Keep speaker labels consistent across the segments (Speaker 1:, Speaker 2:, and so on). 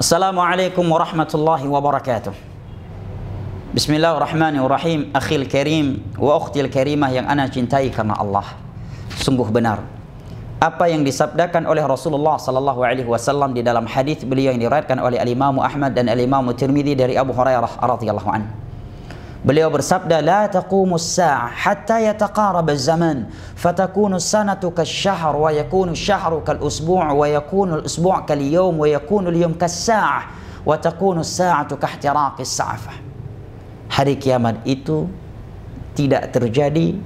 Speaker 1: Assalamualaikum warahmatullahi wabarakatuh. Bismillahirrahmanirrahim. Akhil karim wa ukhtil karimah yang ana cintai karena Allah. Sungguh benar apa yang disabdakan oleh Rasulullah sallallahu alaihi wasallam di dalam hadis beliau yang diriwayatkan oleh Al-Imam Ahmad dan Al-Imam Tirmidzi dari Abu Hurairah radhiyallahu anhu. Beliau bersabda, la taqumu as-sa'ah hatta yataqarab az-zaman fatakunu as-sanatu kash-shahr wa yakunu ash-shahru kal-usbu' wa yakunu al-usbu' kal-yawm wa yakunu al-yawm kas-sa'ah wa takunu as-sa'atu kahtiraqi as-sa'afah. Hari kiamat itu tidak terjadi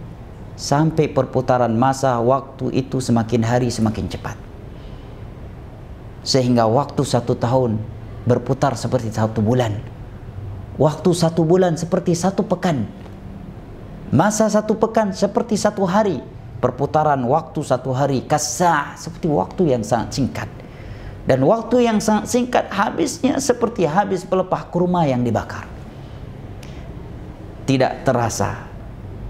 Speaker 1: sampai perputaran masa waktu itu semakin hari semakin cepat, sehingga waktu 1 tahun berputar seperti 1 bulan. Waktu 1 bulan seperti 1 pekan. Masa 1 pekan seperti 1 hari. Perputaran waktu 1 hari kasa seperti waktu yang sangat singkat. Dan waktu yang sangat singkat habisnya seperti habis pelepah kurma yang dibakar. Tidak terasa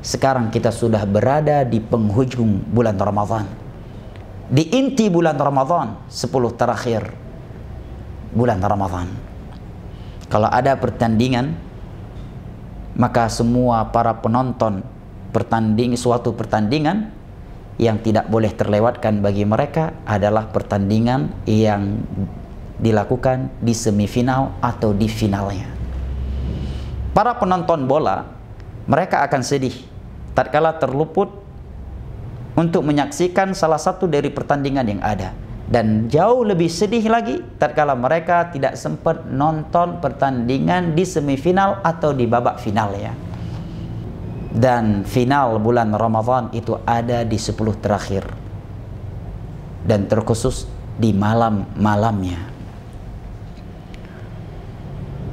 Speaker 1: sekarang kita sudah berada di penghujung bulan Ramadan, di inti bulan Ramadan, 10 terakhir bulan Ramadan. Kalau ada pertandingan, maka semua para penonton suatu pertandingan yang tidak boleh terlewatkan bagi mereka adalah pertandingan yang dilakukan di semifinal atau di finalnya. Para penonton bola, mereka akan sedih tatkala terluput untuk menyaksikan salah satu dari pertandingan yang ada. Dan jauh lebih sedih lagi tatkala mereka tidak sempat nonton pertandingan di semifinal atau di babak final ya. Dan final bulan Ramadan itu ada di 10 terakhir dan terkhusus di malam-malamnya.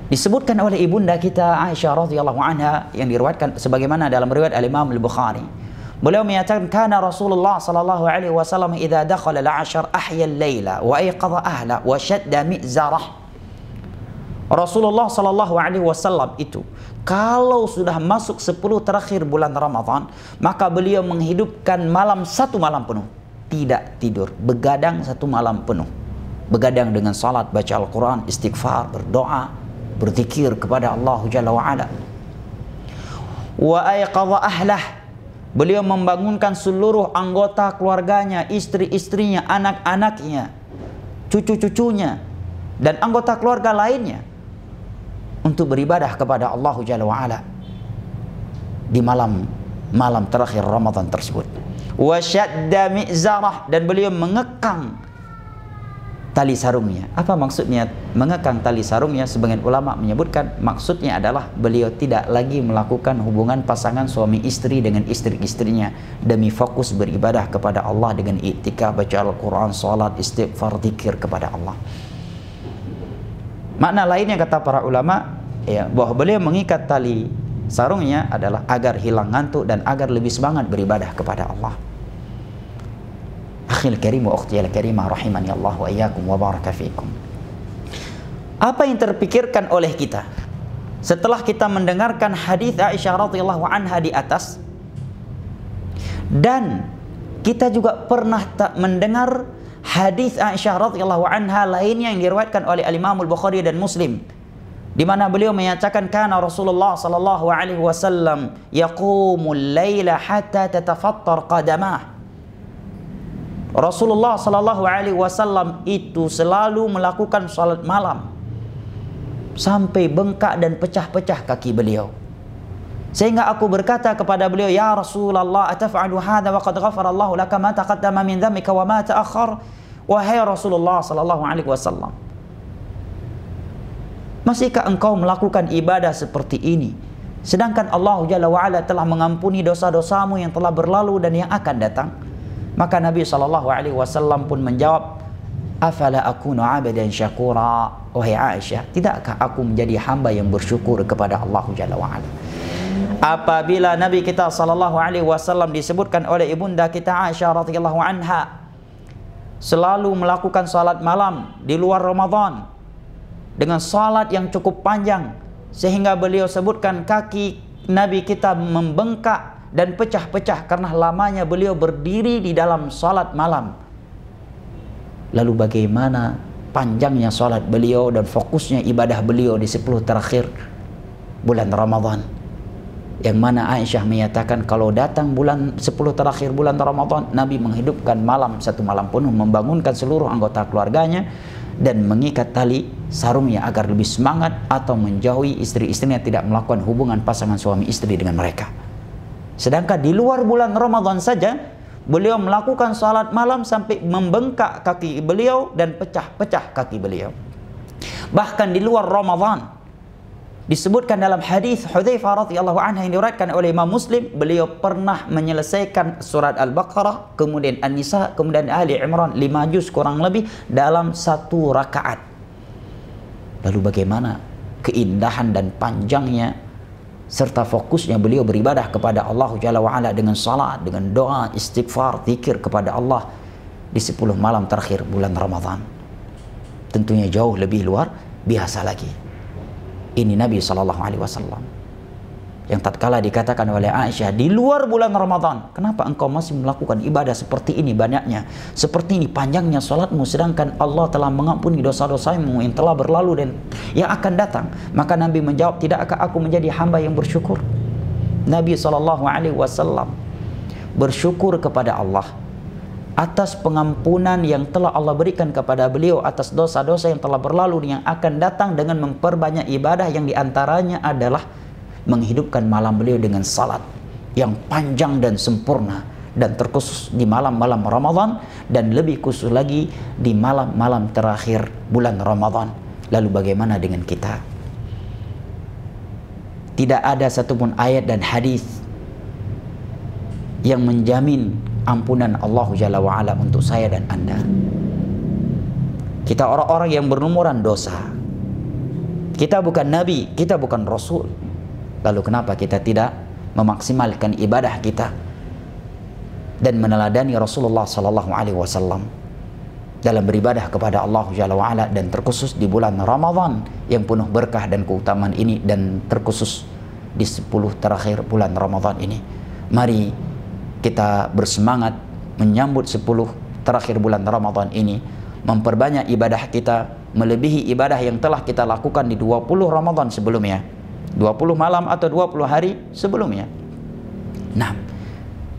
Speaker 1: Disebutkan oleh ibunda kita Aisyah radhiyallahu anha yang diriwayatkan sebagaimana dalam riwayat Al-Imam Al-Bukhari. Beliau menyatakan kana Rasulullah sallallahu alaihi wasallam idza dakhala al-'ashr ahya al-laila wa ayqadha ahla wa shadda mi'zarah. Rasulullah sallallahu alaihi wasallam itu kalau sudah masuk 10 terakhir bulan Ramadan, maka beliau menghidupkan malam 1 malam penuh, tidak tidur, begadang 1 malam penuh. Begadang dengan salat, baca Al-Qur'an, istighfar, berdoa, berzikir kepada Allah Jalla wa Ala. Wa ayqadha ahlah, beliau membangunkan seluruh anggota keluarganya, istri-istrinya, anak-anaknya, cucu-cucunya, dan anggota keluarga lainnya untuk beribadah kepada Allah Jalla wa'ala di malam terakhir Ramadan tersebut. Wa syadda mi'zarah, dan beliau mengekang tali sarungnya. Apa maksudnya mengekang tali sarungnya? Sebagian ulama menyebutkan maksudnya adalah beliau tidak lagi melakukan hubungan pasangan suami istri dengan istri-istrinya demi fokus beribadah kepada Allah dengan i'tikaf, baca Al-Quran, salat, istighfar, zikir kepada Allah. Makna lainnya kata para ulama ya, bahwa beliau mengikat tali sarungnya adalah agar hilang ngantuk dan agar lebih semangat beribadah kepada Allah. Akhil karim wa ukhtil karimah rahimani Allah wa iyyakum wa baraka fiikum. Apa yang terpikirkan oleh kita setelah kita mendengarkan hadis Aisyah radhiyallahu anha di atas, dan kita juga pernah mendengar hadis Aisyah radhiyallahu anha lainnya yang diriwayatkan oleh Al-Imam Al-Bukhari dan Muslim, di mana beliau menyatakan kana Rasulullah sallallahu alaihi wasallam yaqumul laila hatta tatafattar qadamah. Rasulullah sallallahu alaihi wasallam itu selalu melakukan salat malam sampai bengkak dan pecah-pecah kaki beliau. Sehingga aku berkata kepada beliau, ya Rasulullah, ataf'alu hadza wa qad ghafara Allahu laka ma taqaddama min dhanbika wa ma ta'akhkhar. Wahai Rasulullah sallallahu alaihi wasallam, masihkah engkau melakukan ibadah seperti ini sedangkan Allah Jalla wa Ala telah mengampuni dosa-dosamu yang telah berlalu dan yang akan datang? Maka Nabi SAW pun menjawab, afala akunu abadan syakura. Wahai Aisyah, tidakkah aku menjadi hamba yang bersyukur kepada Allah Jalla wa'ala? Apabila Nabi kita SAW disebutkan oleh ibunda kita Aisyah radhiyallahu anha selalu melakukan salat malam di luar Ramadan dengan salat yang cukup panjang, sehingga beliau sebutkan kaki Nabi kita membengkak dan pecah-pecah karena lamanya beliau berdiri di dalam salat malam. Lalu bagaimana panjangnya salat beliau dan fokusnya ibadah beliau di 10 terakhir bulan Ramadan. Yang mana Aisyah menyatakan kalau datang bulan 10 terakhir bulan Ramadan, Nabi menghidupkan malam, satu malam penuh, membangunkan seluruh anggota keluarganya dan mengikat tali sarungnya agar lebih semangat, atau menjauhi istri-istrinya, tidak melakukan hubungan pasangan suami istri dengan mereka. Sedangkan di luar bulan Ramadan saja, beliau melakukan salat malam sampai membengkak kaki beliau dan pecah-pecah kaki beliau. Bahkan di luar Ramadan, disebutkan dalam hadis Hudzaifah radhiyallahu anhu yang diriwayatkan oleh Imam Muslim, beliau pernah menyelesaikan surat Al-Baqarah, kemudian An-Nisa, kemudian Ali Imran 5 juz kurang lebih dalam 1 rakaat. Lalu bagaimana keindahan dan panjangnya serta fokusnya beliau beribadah kepada Allah Jalla wa Ala dengan salat, dengan doa, istighfar, zikir kepada Allah di 10 malam terakhir bulan Ramadan. Tentunya jauh lebih luar biasa lagi. Ini Nabi SAW yang tatkala dikatakan oleh Aisyah, di luar bulan Ramadan, kenapa engkau masih melakukan ibadah seperti ini banyaknya, seperti ini panjangnya salatmu, sedangkan Allah telah mengampuni dosa-dosamu yang telah berlalu dan yang akan datang? Maka Nabi menjawab, tidakkah aku menjadi hamba yang bersyukur? Nabi SAW bersyukur kepada Allah atas pengampunan yang telah Allah berikan kepada beliau atas dosa-dosa yang telah berlalu yang akan datang, dengan memperbanyak ibadah yang diantaranya adalah menghidupkan malam beliau dengan salat yang panjang dan sempurna, dan terkhusus di malam-malam Ramadan, dan lebih khusus lagi di malam-malam terakhir bulan Ramadan. Lalu bagaimana dengan kita? Tidak ada satupun ayat dan hadis yang menjamin ampunan Allah Jalla wa'ala untuk saya dan Anda. Kita orang-orang yang berlumuran dosa. Kita bukan Nabi, kita bukan Rasul. Lalu kenapa kita tidak memaksimalkan ibadah kita dan meneladani Rasulullah SAW dalam beribadah kepada Allah Jalla wa'ala, dan terkhusus di bulan Ramadan yang penuh berkah dan keutamaan ini, dan terkhusus di 10 terakhir bulan Ramadan ini. Mari kita bersemangat menyambut 10 terakhir bulan Ramadan ini, memperbanyak ibadah kita melebihi ibadah yang telah kita lakukan di 20 Ramadan sebelumnya, 20 malam atau 20 hari sebelumnya. Nah,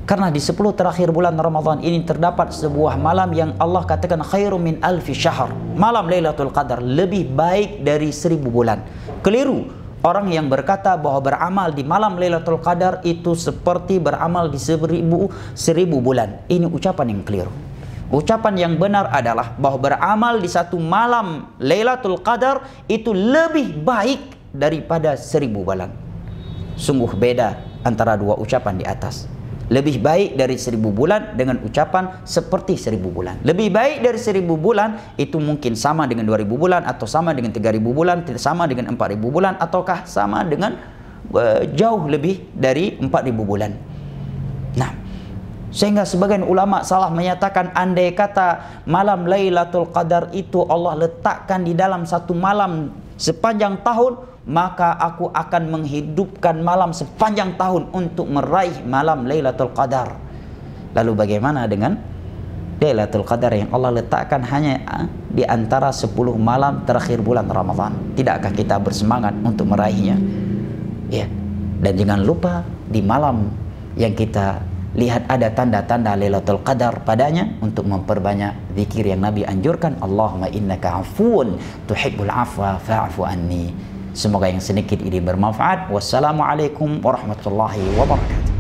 Speaker 1: karena di 10 terakhir bulan Ramadan ini terdapat sebuah malam yang Allah katakan khairum min alfi syahr, malam Lailatul Qadar, lebih baik dari 1000 bulan. Keliru orang yang berkata bahwa beramal di malam Lailatul Qadar itu seperti beramal di 1000 bulan. Ini ucapan yang keliru. Ucapan yang benar adalah bahwa beramal di satu malam Lailatul Qadar itu lebih baik daripada 1000 bulan. Sungguh beda antara dua ucapan di atas. Lebih baik dari 1000 bulan dengan ucapan seperti 1000 bulan. Lebih baik dari 1000 bulan itu mungkin sama dengan 2000 bulan, atau sama dengan 3000 bulan, sama dengan 4000 bulan, ataukah sama dengan jauh lebih dari 4000 bulan. Nah, sehingga sebagian ulama salah menyatakan andai kata malam Lailatul Qadar itu Allah letakkan di dalam satu malam sepanjang tahun, maka aku akan menghidupkan malam sepanjang tahun untuk meraih malam Lailatul Qadar. Lalu bagaimana dengan Lailatul Qadar yang Allah letakkan hanya di antara 10 malam terakhir bulan Ramadan? Tidakkah kita bersemangat untuk meraihnya? Ya. Dan jangan lupa di malam yang kita lihat ada tanda-tanda Lailatul Qadar padanya, untuk memperbanyak zikir yang Nabi anjurkan, Allahumma innaka afuun tuhibbul afwa fa'fu anni. Semoga yang sedikit ini bermanfaat. Wassalamualaikum warahmatullahi wabarakatuh.